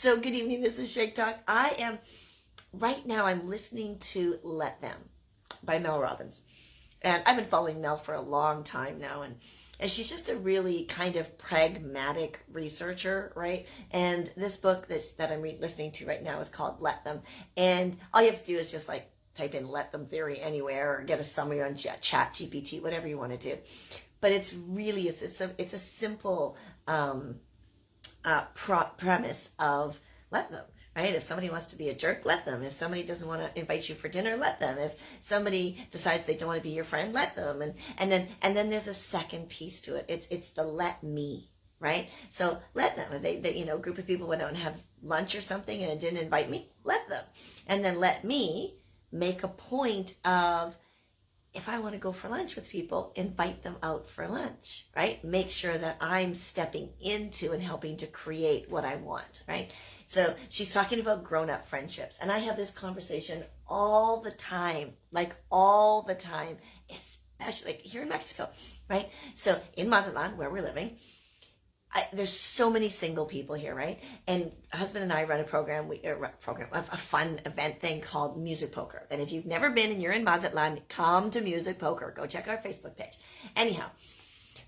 So good evening, this is Shake Talk. Right now I'm listening to Let Them by Mel Robbins. And I've been following Mel for a long time now, and she's just a really kind of pragmatic researcher, right? And this book that I'm listening to right now is called Let Them. And all you have to do is just like type in Let Them theory anywhere or get a summary on Chat GPT, whatever you want to do. But it's really, it's a simple premise of let them, right? If somebody wants to be a jerk, let them. If somebody doesn't want to invite you for dinner, let them. If somebody decides they don't want to be your friend, let them. And then there's a second piece to it. It's the let me, right? So let them. If they a group of people went out and have lunch or something and didn't invite me, let them. And then let me make a point of, if I want to go for lunch with people, invite them out for lunch, right? Make sure that I'm stepping into and helping to create what I want, right? So she's talking about grown-up friendships. And I have this conversation all the time, especially like here in Mexico, right? So in Mazatlan, where we're living, there's so many single people here, right? And husband and I run a a fun event thing called Music Poker. And if you've never been and you're in Mazatlan, come to Music Poker. Go check our Facebook page. Anyhow,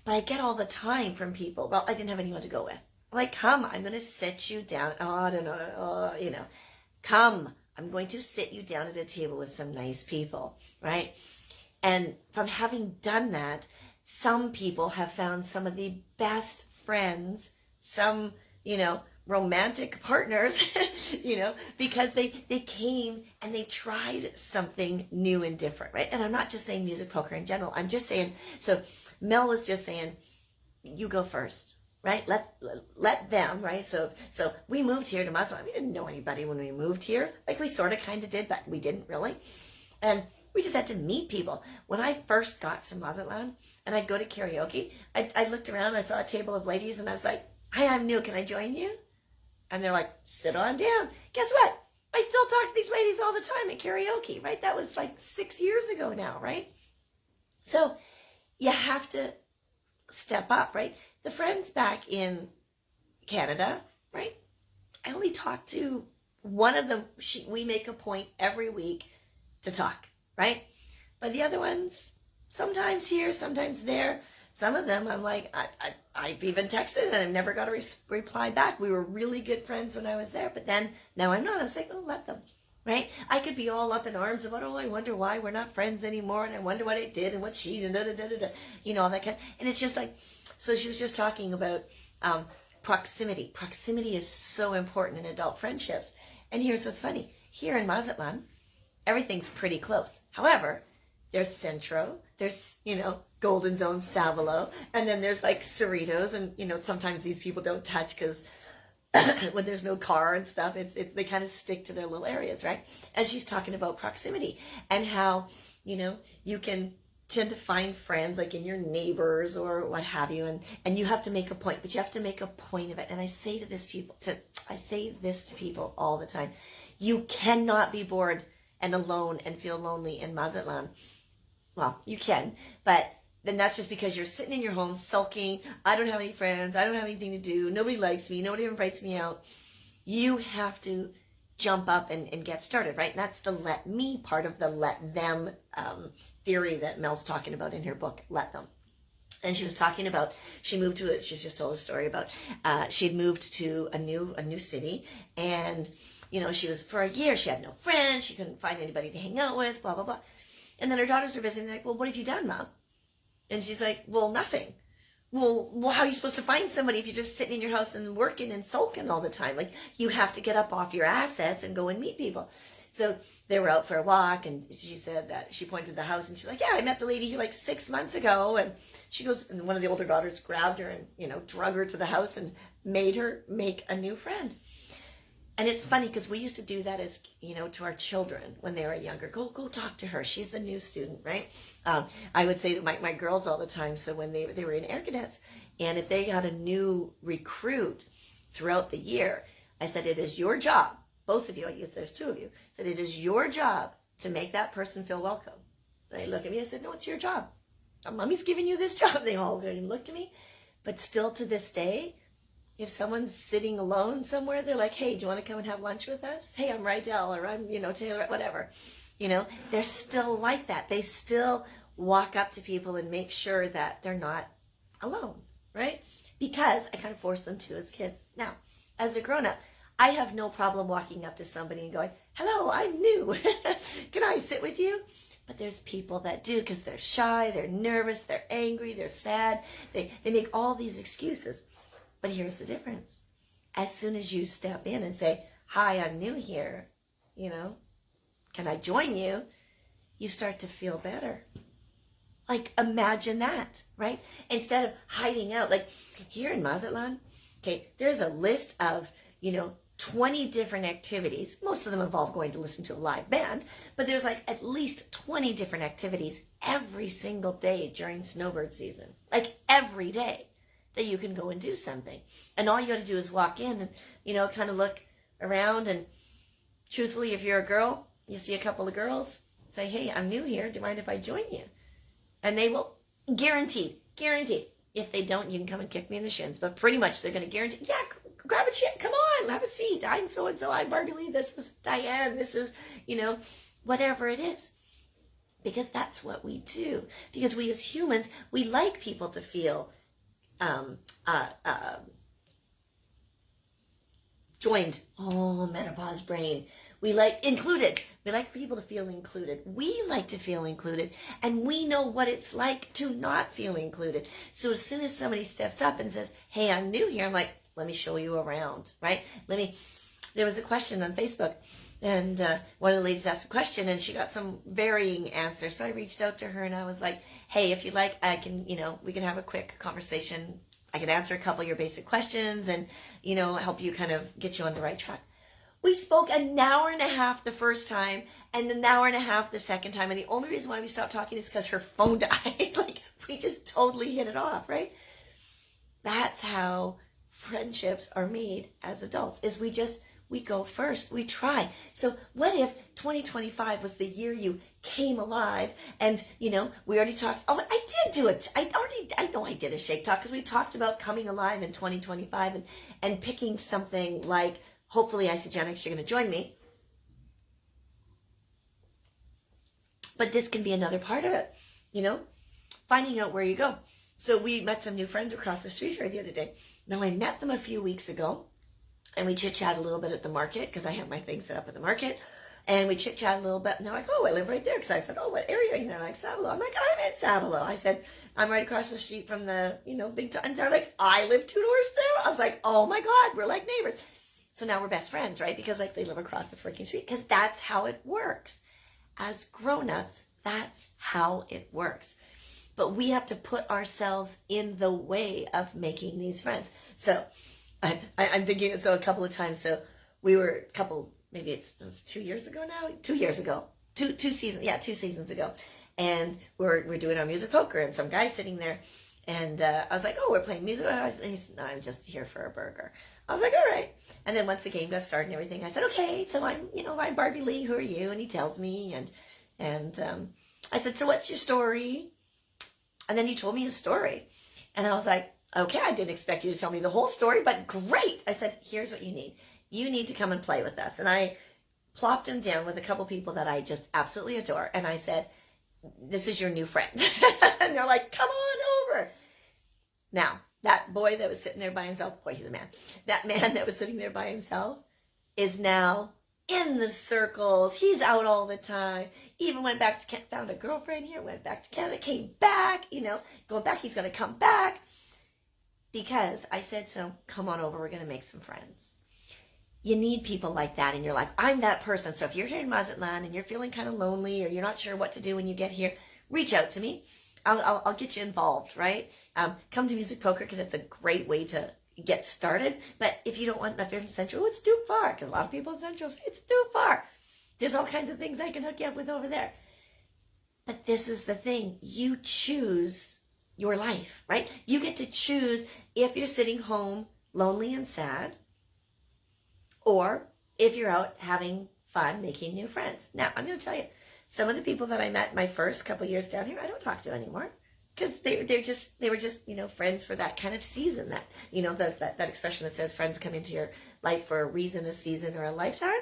but I get all the time from people, well, I didn't have anyone to go with. I'm like, come, I'm going to sit you down. Oh, I don't know, come, I'm going to sit you down at a table with some nice people, right? And from having done that, some people have found some of the best friends, some, romantic partners, because they came and they tried something new and different, right? And I'm not just saying music poker in general. I'm just saying, so Mel was just saying, you go first, right? Let them, right? So we moved here to Mazatlan. We didn't know anybody when we moved here. Like we sort of kind of did, but we didn't really. And we just had to meet people. When I first got to Mazatlan and I'd go to karaoke, I looked around, I saw a table of ladies and I was like, hi, I'm new, can I join you? And they're like, sit on down. Guess what? I still talk to these ladies all the time at karaoke, right? That was like 6 years ago now, right? So you have to step up, right? The friends back in Canada, right? I only talk to one of them. We make a point every week to talk, right? But the other ones, sometimes here, sometimes there. Some of them, I'm like, I've even texted and I've never got a reply back. We were really good friends when I was there, but then now I'm not. I was like, oh, let them, right? I could be all up in arms about, oh, I wonder why we're not friends anymore, and I wonder what I did and what she did, all that kind. And it's just like, so she was just talking about proximity. Proximity is so important in adult friendships. And here's what's funny. Here in Mazatlan, everything's pretty close. However, there's Centro, there's, Golden Zone, Savalo, and then there's like Cerritos, and, sometimes these people don't touch because when there's no car and stuff, they kind of stick to their little areas, right? And she's talking about proximity and how, you can tend to find friends like in your neighbors or what have you, and you have to make a point, but you have to make a point of it. And I say this to people all the time. You cannot be bored and alone and feel lonely in Mazatlan. Well, you can, but then that's just because you're sitting in your home sulking. I don't have any friends. I don't have anything to do. Nobody likes me. Nobody invites me out. You have to jump up and get started, right? And that's the let me part of the let them theory that Mel's talking about in her book, Let Them. And she was talking about, she's just told a story about, she'd moved to a new city, and, she was, for a year, she had no friends. She couldn't find anybody to hang out with, blah, blah, blah. And then her daughters were visiting, like, well, what have you done, Mom? And she's like, well, nothing. Well, how are you supposed to find somebody if you're just sitting in your house and working and sulking all the time? Like, you have to get up off your assets and go and meet people. So they were out for a walk, and she said that she pointed to the house, and she's like, yeah, I met the lady here like 6 months ago. And she goes, and one of the older daughters grabbed her and, drug her to the house and made her make a new friend. And it's funny because we used to do that as, to our children when they were younger. Go talk to her. She's the new student, right? I would say to my girls all the time, so when they were in Air Cadets, and if they got a new recruit throughout the year, I said, it is your job, both of you, I guess there's two of you, said it is your job to make that person feel welcome. They look at me, I said, no, it's your job. Mommy's giving you this job. They all looked at me. But still to this day, if someone's sitting alone somewhere, they're like, hey, do you want to come and have lunch with us? Hey, I'm Rydell, or I'm, Taylor, whatever. They're still like that. They still walk up to people and make sure that they're not alone, right? Because I kind of forced them to as kids. Now, as a grown-up, I have no problem walking up to somebody and going, hello, I'm new. Can I sit with you? But there's people that do because they're shy, they're nervous, they're angry, they're sad. They make all these excuses. But here's the difference. As soon as you step in and say, hi, I'm new here, can I join you? You start to feel better. Like, imagine that, right? Instead of hiding out, like here in Mazatlan, okay, there's a list of, 20 different activities. Most of them involve going to listen to a live band, but there's like at least 20 different activities every single day during snowbird season. Like every day that you can go and do something. And all you got to do is walk in and, kind of look around. And truthfully, if you're a girl, you see a couple of girls, say, hey, I'm new here. Do you mind if I join you? And they will guarantee. If they don't, you can come and kick me in the shins. But pretty much they're going to guarantee, yeah, grab a chair. Come on, have a seat. I'm so-and-so. I'm Barbilee. This is Diane. This is, whatever it is. Because that's what we do. Because we as humans, we like people to feel joined. Oh, menopause brain. We like included. We like people to feel included. We like to feel included. And we know what it's like to not feel included. So as soon as somebody steps up and says, hey, I'm new here, I'm like, let me show you around, right? There was a question on Facebook, and one of the ladies asked a question, and she got some varying answers. So I reached out to her, and I was like, hey, if you'd like, I can, we can have a quick conversation. I can answer a couple of your basic questions and, help you kind of get you on the right track. We spoke an hour and a half the first time and an hour and a half the second time. And the only reason why we stopped talking is because her phone died. Like, we just totally hit it off, right? That's how friendships are made as adults, is we go first. We try. So what if 2025 was the year you came alive and, we already talked. Oh, I did do it. I know I did a shake talk because we talked about coming alive in 2025 and picking something like, hopefully, Isogenics, you're going to join me. But this can be another part of it, finding out where you go. So we met some new friends across the street here the other day. Now, I met them a few weeks ago, and we chit-chat a little bit at the market because I have my things set up at the market. And we chit-chat a little bit, and they're like, oh, I live right there. Because I said, oh, what area are you in? They're like, Savalo. I'm like, I'm in Savalo. I said, I'm right across the street from the, big time. And they're like, I live 2 doors down. I was like, oh, my God, we're like neighbors. So now we're best friends, right? Because like they live across the freaking street. Because that's how it works. As grown-ups, that's how it works. But we have to put ourselves in the way of making these friends. So I'm thinking, so a couple of times, so we were a couple, maybe it was 2 years ago now? 2 years ago. Two seasons ago. And we're doing our music poker, and some guy sitting there. And I was like, oh, we're playing music. And he said, no, I'm just here for a burger. I was like, all right. And then once the game got started and everything, I said, okay, so I'm Barbilee. Who are you? And he tells me, and I said, so what's your story? And then he told me his story. And I was like, okay, I didn't expect you to tell me the whole story, but great. I said, here's what you need. You need to come and play with us. And I plopped him down with a couple people that I just absolutely adore. And I said, this is your new friend. And they're like, come on over. Now, that boy that was sitting there by himself, boy, he's a man. That man that was sitting there by himself is now in the circles. He's out all the time. Even went back to Canada, found a girlfriend here, went back to Canada, came back, going back. He's going to come back because I said to him, come on over. We're going to make some friends. You need people like that in your life. I'm that person. So if you're here in Mazatlan and you're feeling kind of lonely or you're not sure what to do when you get here, reach out to me. I'll get you involved, right? Come to Music Poker because it's a great way to get started. But if you don't want, if you're in Central, it's too far because a lot of people in Central say it's too far. There's all kinds of things I can hook you up with over there. But this is the thing. You choose your life, right? You get to choose if you're sitting home lonely and sad or if you're out having fun making new friends. Now, I'm going to tell you, some of the people that I met my first couple years down here, I don't talk to anymore. because they were just friends for that kind of season. That that expression that says friends come into your life for a reason, a season, or a lifetime.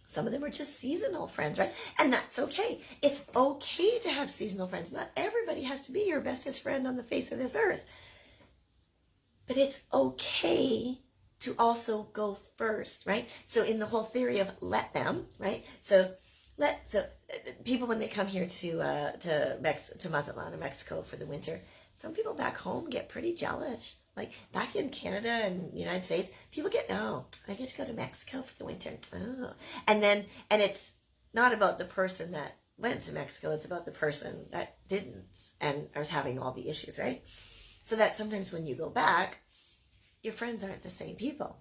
Some of them are just seasonal friends, right? And that's okay. It's okay to have seasonal friends. Not everybody has to be your bestest friend on the face of this earth. But it's okay to also go first, right? So in the whole theory of let them, right? So people, when they come here to Mazatlan or Mexico for the winter, some people back home get pretty jealous. Like back in Canada and United States, people get, oh, I get to go to Mexico for the winter. Oh. And it's not about the person that went to Mexico, it's about the person that didn't and is having all the issues, right? So that sometimes when you go back, your friends aren't the same people,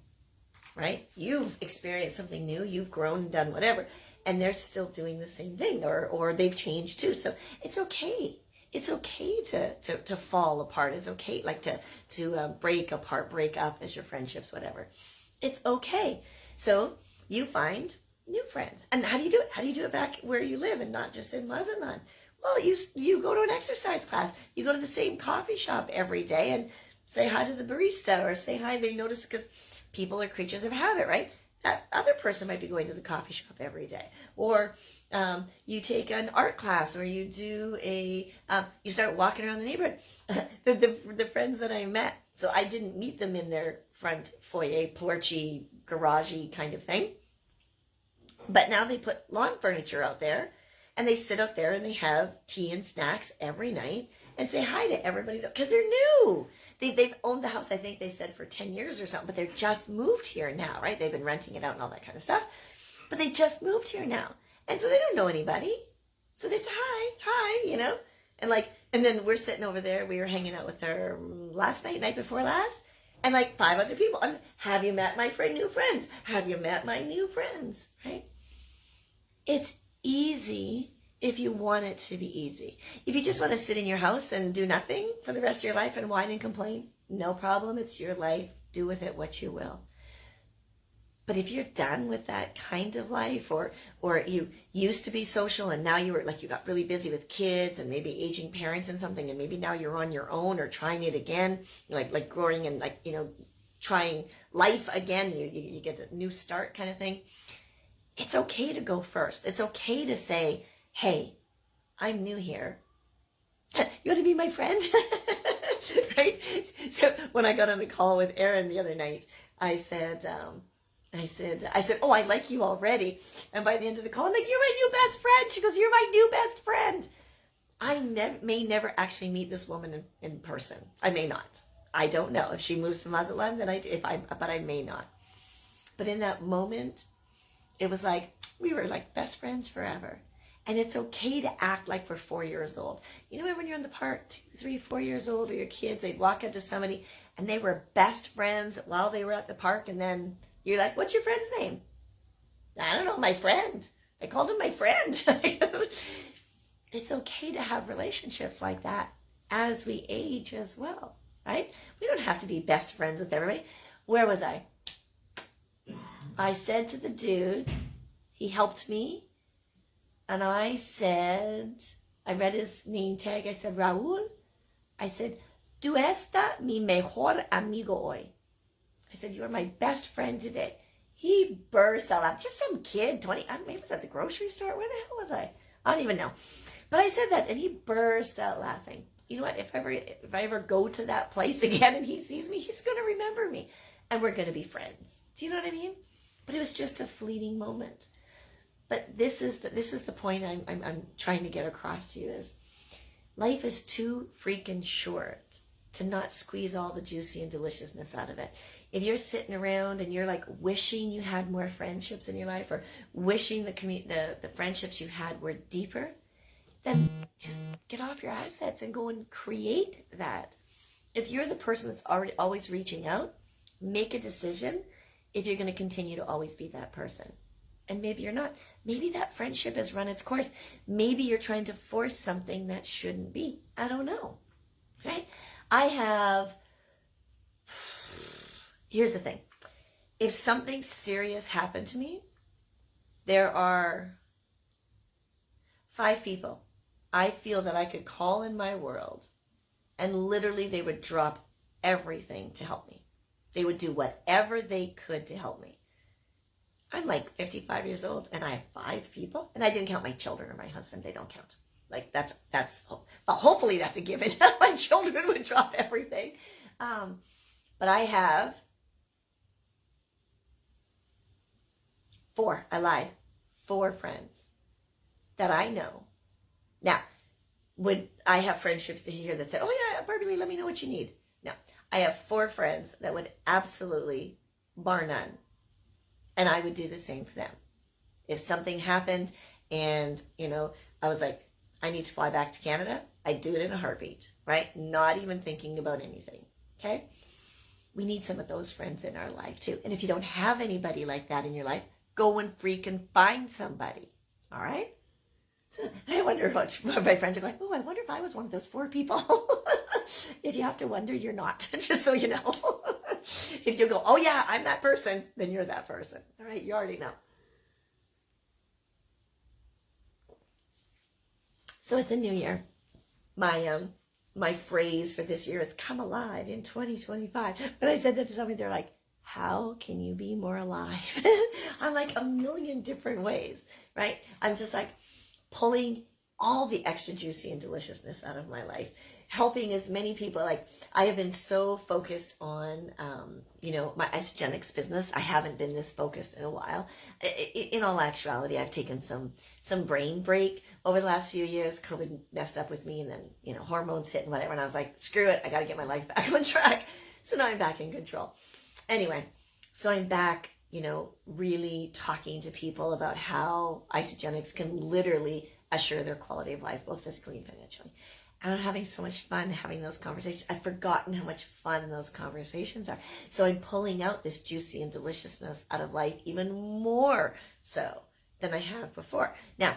right? You've experienced something new, you've grown and done whatever, and they're still doing the same thing, or they've changed too. So it's okay. It's okay to fall apart. It's okay, like to break apart, break up as your friendships, whatever. It's okay. So you find new friends. And how do you do it? How do you do it back where you live and not just in Mazatlan? Well, you go to an exercise class. You go to the same coffee shop every day and say hi to the barista, or say hi. They notice, because people are creatures of habit, right? That other person might be going to the coffee shop every day. Or you take an art class, or you do you start walking around the neighborhood. the friends that I met, so I didn't meet them in their front foyer, porchy, garagey kind of thing. But now they put lawn furniture out there, and they sit out there and they have tea and snacks every night and say hi to everybody, because they're new. They've owned the house, I think they said, for 10 years or something, but they're just moved here now, right? They've been renting it out and all that kind of stuff, but they just moved here now. And so they don't know anybody. So they say hi, and then we're sitting over there. We were hanging out with her night before last, and like 5 other people. Have you met my new friends? Have you met my new friends, right? It's easy if you want it to be easy. If you just want to sit in your house and do nothing for the rest of your life and whine and complain, no problem. It's your life. Do with it what you will. But if you're done with that kind of life, or you used to be social and now you got really busy with kids and maybe aging parents and something, and maybe now you're on your own or trying it again, like growing and trying life again, you get a new start kind of thing. It's okay to go first. It's okay to say, hey, I'm new here. You want to be my friend? Right? So when I got on the call with Erin the other night, I said, oh, I like you already. And by the end of the call, I'm like, you're my new best friend. She goes, you're my new best friend. I may never actually meet this woman in person. I may not. I don't know. If she moves to Mazatlan, then but I may not. But in that moment, it was like we were like best friends forever. And it's okay to act like we're 4 years old. You know when you're in the park, 2, 3, 4 years old, or your kids, they'd walk up to somebody and they were best friends while they were at the park, and then you're like, what's your friend's name? I don't know, my friend. I called him my friend. It's okay to have relationships like that as we age as well, right? We don't have to be best friends with everybody. Where was I? I said to the dude, he helped me, and I read his name tag. I said, Raul. I said, tu esta mi mejor amigo hoy. I said, you're my best friend today. He burst out laughing. Just some kid, 20, maybe it was at the grocery store. Where the hell was I? I don't even know. But I said that, and he burst out laughing. You know what? If I ever go to that place again and he sees me, he's going to remember me, and we're going to be friends. Do you know what I mean? But it was just a fleeting moment. But this is the point I'm trying to get across to you is life is too freaking short to not squeeze all the juicy and deliciousness out of it. If you're sitting around and you're like wishing you had more friendships in your life, or wishing the friendships you had were deeper, then just get off your assets and go and create that. If you're the person that's always reaching out, make a decision if you're going to continue to always be that person. And maybe you're not. Maybe that friendship has run its course. Maybe you're trying to force something that shouldn't be. I don't know. Right? Here's the thing. If something serious happened to me, there are 5 people I feel that I could call in my world And literally they would drop everything to help me. They would do whatever they could to help me. I'm like 55 years old and I have 5 people, and I didn't count my children or my husband. They don't count. Like that's well, hopefully that's a given. My children would drop everything. But I have 4, I lied, 4 friends that I know. Now, would I have friendships here that said, oh yeah, Barbilee, let me know what you need? No, I have 4 friends that would absolutely, bar none, and I would do the same for them. If something happened and, I was like, I need to fly back to Canada, I'd do it in a heartbeat, right? Not even thinking about anything, okay? We need some of those friends in our life too. And if you don't have anybody like that in your life, go and freaking find somebody, all right? I wonder what my friends are going, oh, I wonder if I was one of those 4 people. If you have to wonder, you're not, just so you know. If you go, oh yeah, I'm that person, then you're that person, all right? You already know. So it's a new year. My phrase for this year is come alive in 2025. When I said that to somebody, they're like, how can you be more alive? I'm like a million different ways, right? I'm just like pulling all the extra juicy and deliciousness out of my life, helping as many people. Like I have been so focused on, my isogenics business. I haven't been this focused in a while. In all actuality, I've taken some brain break over the last few years. COVID messed up with me, and then, hormones hit and whatever. And I was like, screw it. I got to get my life back on track. So now I'm back in control. Anyway, so I'm back, really talking to people about how isogenics can literally assure their quality of life, both physically and financially. And I'm having so much fun having those conversations. I've forgotten how much fun those conversations are. So I'm pulling out this juicy and deliciousness out of life even more so than I have before. Now,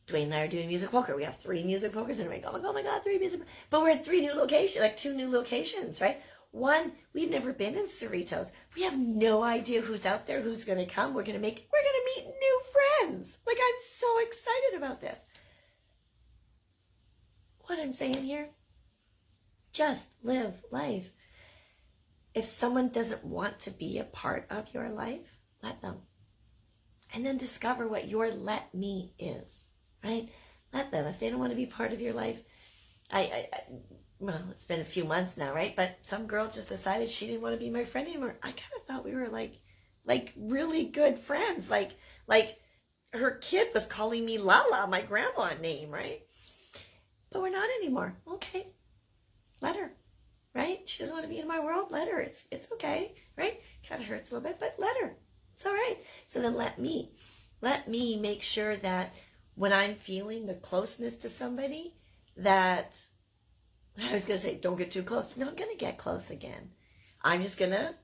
Dwayne and I are doing music poker. We have 3 music pokers in a ring. Oh my God, 3 music. But we're at 3 new locations, like 2 new locations, right? One, we've never been in Cerritos. We have no idea who's out there, who's going to come. We're going to meet new friends. Like, I'm so excited about this. What I'm saying here, just live life. If someone doesn't want to be a part of your life, let them. And then discover what your let me is, right? Let them. If they don't want to be part of your life, well, it's been a few months now, right? But some girl just decided she didn't want to be my friend anymore. I kind of thought we were like really good friends. Like her kid was calling me Lala, my grandma name, right? But we're not anymore. Okay, let her, right? She doesn't want to be in my world. Let her. It's okay, right? Kind of hurts a little bit, but let her. It's all right. So then let me make sure that when I'm feeling the closeness to somebody, that I was going to say, don't get too close. No, I'm going to get close again. I'm just going to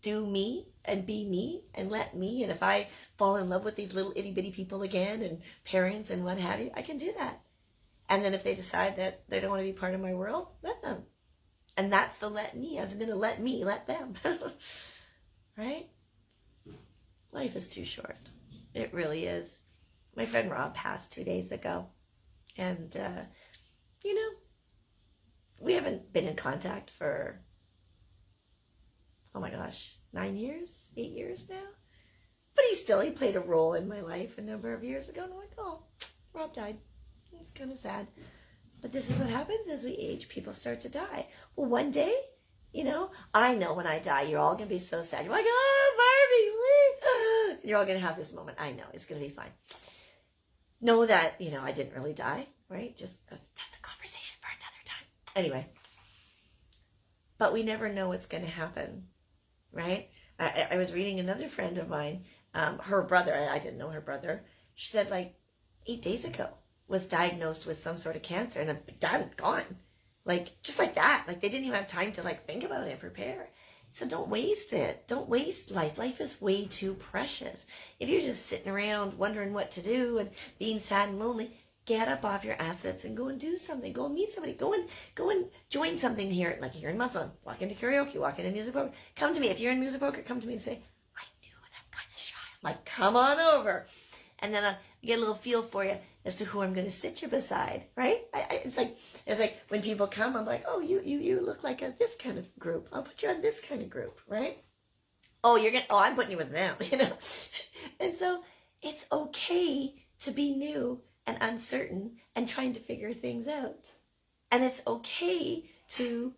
do me and be me and let me. And if I fall in love with these little itty bitty people again and parents and what have you, I can do that. And then if they decide that they don't want to be part of my world, let them. And that's the let me. As in to let me, let them. Right? Life is too short. It really is. My friend Rob passed 2 days ago. And, we haven't been in contact for, oh my gosh, 9 years, 8 years now. But he played a role in my life a number of years ago. And I'm like, oh, Rob died. It's kind of sad. But this is what happens as we age. People start to die. Well, one day, I know when I die, you're all going to be so sad. You're like, oh, Barbilee. You're all going to have this moment. I know. It's going to be fine. Know that, I didn't really die, right? Just that's a conversation for another time. Anyway. But we never know what's going to happen, right? I was reading another friend of mine, her brother, I didn't know her brother. She said 8 days ago was diagnosed with some sort of cancer and done, gone. Just like that. They didn't even have time to think about it and prepare. So don't waste it. Don't waste life. Life is way too precious. If you're just sitting around wondering what to do and being sad and lonely, get up off your assets and go and do something. Go and meet somebody. Go and join something here. Like here in Muslim. Walk into karaoke. Walk into music poker. Come to me. If you're in music poker, come to me and say, I knew it. I'm kind of shy. I'm like, come on over. and then I get a little feel for you as to who I'm going to sit you beside, right? It's like when people come, I'm like, oh, you look like this kind of group. I'll put you on this kind of group, right? Oh, I'm putting you with them, And so it's okay to be new and uncertain and trying to figure things out. And it's okay to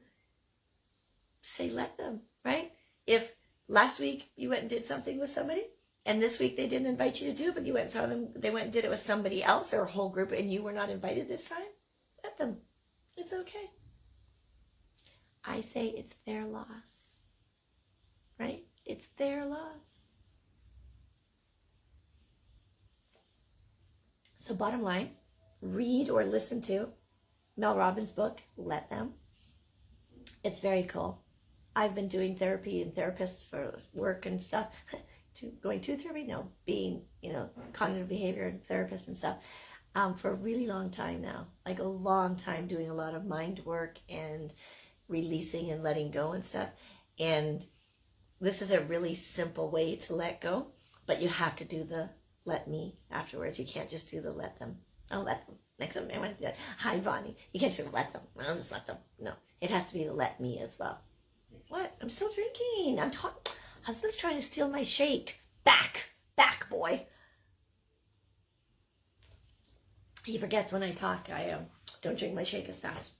say, let them, right? If last week you went and did something with somebody, and this week they didn't invite you to do it, but you went and saw them, they went and did it with somebody else or a whole group, and you were not invited this time, let them. It's okay. I say it's their loss, right? It's their loss. So bottom line, read or listen to Mel Robbins' book, Let Them. It's very cool. I've been doing therapy and therapists for work and stuff. Going to therapy? No, being, cognitive behavior therapist and stuff for a really long time now. Like a long time doing a lot of mind work and releasing and letting go and stuff. And this is a really simple way to let go, but you have to do the let me afterwards. You can't just do the let them. I'll let them. Next time I want to do that. Hi, Bonnie. You can't just let them. I'll just let them. No, it has to be the let me as well. What? I'm still drinking. Husband's trying to steal my shake. Back, boy. He forgets when I talk. I don't drink my shake as fast.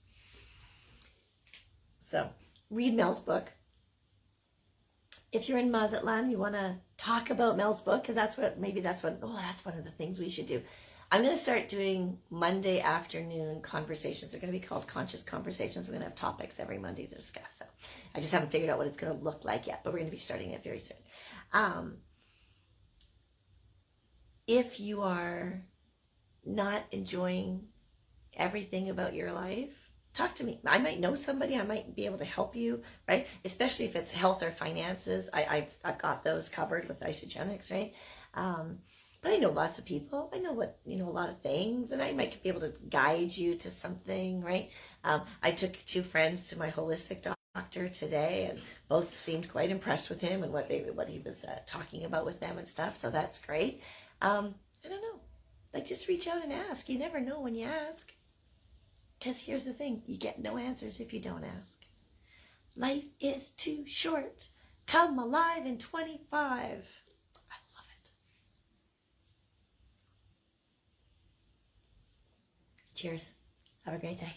So, read Mel's book. If you're in Mazatlan, you want to talk about Mel's book, because that's one of the things we should do. I'm going to start doing Monday afternoon conversations. They're going to be called Conscious Conversations. We're going to have topics every Monday to discuss. So I just haven't figured out what it's going to look like yet, but we're going to be starting it very soon. If you are not enjoying everything about your life, talk to me. I might know somebody. I might be able to help you, right? Especially if it's health or finances. I've got those covered with Isogenics, right? But I know lots of people. I know a lot of things, and I might be able to guide you to something, right? I took 2 friends to my holistic doctor today, and both seemed quite impressed with him and what he was talking about with them and stuff. So that's great. I don't know. Like, just reach out and ask. You never know when you ask. Because here's the thing, you get no answers if you don't ask. Life is too short. Come alive in 25. Cheers. Have a great day.